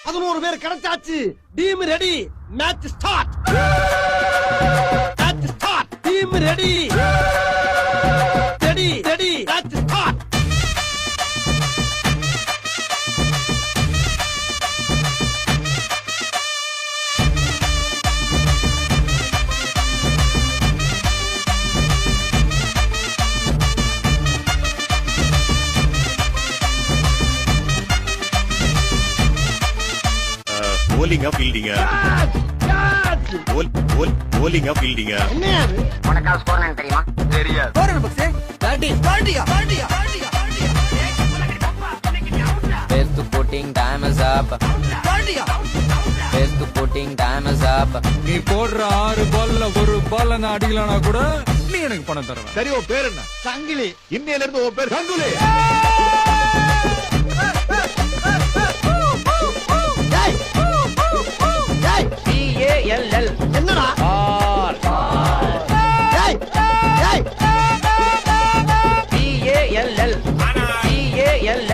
11 பேர் கிடைச்சாச்சு. Team ready, match start. Match start. Team ready, ready ready, match start. bowling up fielding bowling up fielding உனக்கு score என்ன தெரியுமா? தெரியாது. போறேன் பக்ஸே. Batting Pandya Pandya Pandya Where's the putting time is up? Pandya. Where's the putting time is up? நீ போடுற 6 பால்ல ஒரு பால் நான் அடிக்கலனா கூட நீ எனக்கு பணம் தருவ. சரி உன் பேர் என்ன? சங்கிலி. இன்னையில இருந்து உன் பேர் கங்குலி.